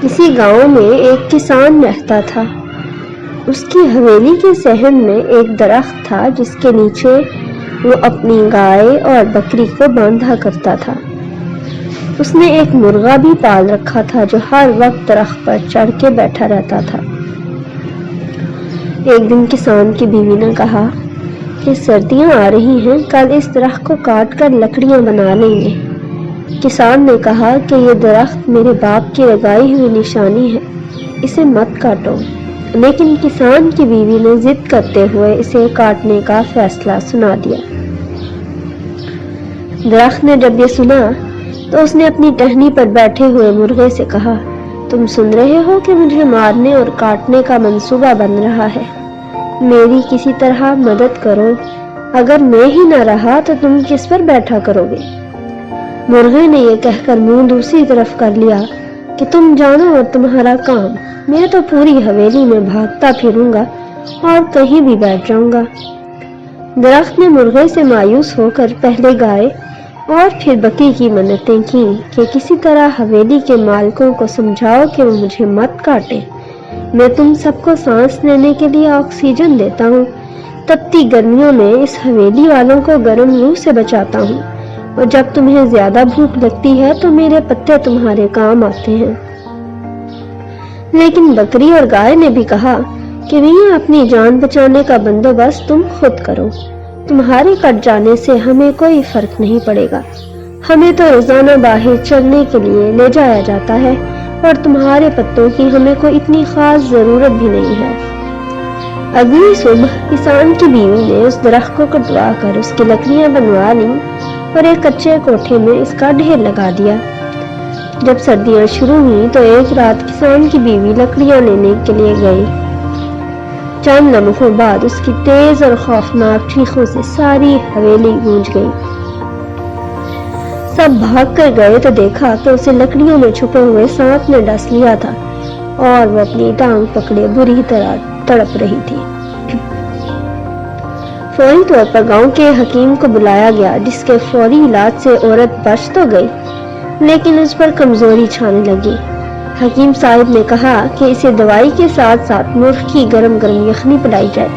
کسی گاؤں میں ایک کسان رہتا تھا۔ اس کی حویلی کے صحن میں ایک درخت تھا جس کے نیچے وہ اپنی گائے اور بکری کو باندھا کرتا تھا۔ اس نے ایک مرغا بھی پال رکھا تھا جو ہر وقت درخت پر چڑھ کے بیٹھا رہتا تھا۔ ایک دن کسان کی بیوی نے کہا کہ سردیاں آ رہی ہیں، کل اس درخت کو کاٹ کر لکڑیاں بنا لیں گے۔ کسان نے کہا کہ یہ درخت میرے باپ کی لگائی ہوئی نشانی ہے، اسے مت کاٹو۔ لیکن کسان کی بیوی نے ضد کرتے ہوئے اسے کاٹنے کا فیصلہ سنا دیا۔ درخت نے جب یہ سنا تو اس نے اپنی ٹہنی پر بیٹھے ہوئے مرغے سے کہا، تم سن رہے ہو کہ مجھے مارنے اور کاٹنے کا منصوبہ بن رہا ہے، میری کسی طرح مدد کرو، اگر میں ہی نہ رہا تو تم کس پر بیٹھا کرو گے؟ مرغے نے یہ کہہ کر منہ دوسری طرف کر لیا کہ تم جانو اور تمہارا کام، میں تو پوری حویلی میں بھاگتا پھروں گا اور کہیں بھی بیٹھ جاؤں گا۔ درخت نے مرغے سے مایوس ہو کر پہلے گائے اور پھر بکری کی منتیں کی کہ کسی طرح حویلی کے مالکوں کو سمجھاؤ کہ وہ مجھے مت کاٹے، میں تم سب کو سانس لینے کے لیے آکسیجن دیتا ہوں، تپتی گرمیوں میں اس حویلی والوں کو گرم لو سے بچاتا ہوں، اور جب تمہیں زیادہ بھوک لگتی ہے تو میرے پتے تمہارے کام آتے ہیں۔ لیکن بکری اور گائے نے بھی کہا کہ میاں اپنی جان بچانے کا بندوبست تم خود کرو، تمہارے کٹ جانے سے ہمیں کوئی فرق نہیں پڑے گا، ہمیں تو روزانہ باہر چرنے کے لیے لے جایا جاتا ہے اور تمہارے پتوں کی ہمیں کوئی اتنی خاص ضرورت بھی نہیں ہے۔ اگلی صبح کسان کی بیوی نے اس درخت کو کٹوا کر اس کی لکڑیاں بنوا لیں اور ایک کچے کوٹھے میں اس کا ڈھیر لگا دیا۔ جب سردیاں شروع ہوئیں تو ایک رات کسان کی بیوی لکڑیاں لینے کے لیے گئی۔ چند لمحوں بعد اس کی تیز اور خوفناک چیخوں سے ساری حویلی گونج گئی۔ سب بھاگ کر گئے تو دیکھا کہ اسے لکڑیوں میں چھپے ہوئے سانپ نے ڈس لیا تھا اور وہ اپنی ٹانگ پکڑے بری طرح تڑپ رہی تھی۔ فوری طور پر گاؤں کے حکیم کو بلایا گیا، جس کے فوری علاج سے عورت بچ تو گئی لیکن اس پر کمزوری چھانے لگی۔ حکیم صاحب نے کہا کہ اسے دوائی کے ساتھ ساتھ مرغ کی گرم گرم یخنی پلائی جائے۔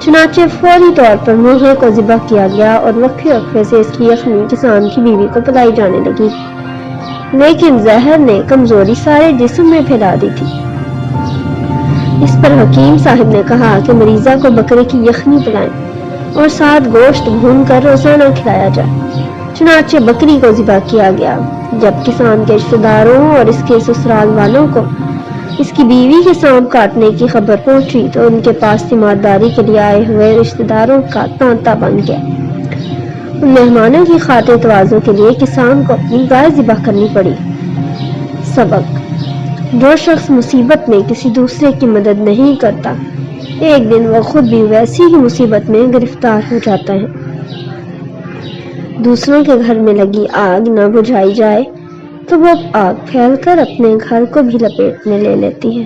چنانچہ فوری طور پر مرغے کو ذبح کیا گیا اور وقفے وقفے سے اس کی یخنی کسان کی بیوی کو پلائی جانے لگی، لیکن زہر نے کمزوری سارے جسم میں پھیلا دی تھی۔ اس پر حکیم صاحب نے کہا کہ مریضہ کو بکرے کی یخنی پلائیں اور ساتھ گوشت بھون کر روزانہ کھلایا جائے۔ چنانچہ بکری کو ذبح کیا گیا۔ جب کسان کے رشتہ داروں اور اس کے سسرال والوں کو اس کی بیوی کے سانپ کاٹنے کی خبر پہنچی تو ان کے پاس تیمارداری کے لیے آئے ہوئے رشتہ داروں کا تانتا بن گیا۔ ان مہمانوں کی خاطر تواضع کے لیے کسان کو اپنی گائے ذبح کرنی پڑی۔ سبق: جو شخص مصیبت میں کسی دوسرے کی مدد نہیں کرتا، ایک دن وہ خود بھی ویسی ہی مصیبت میں گرفتار ہو جاتا ہے۔ دوسروں کے گھر میں لگی آگ نہ بجھائی جائے تو وہ آگ پھیل کر اپنے گھر کو بھی لپیٹ میں لے لیتی ہے۔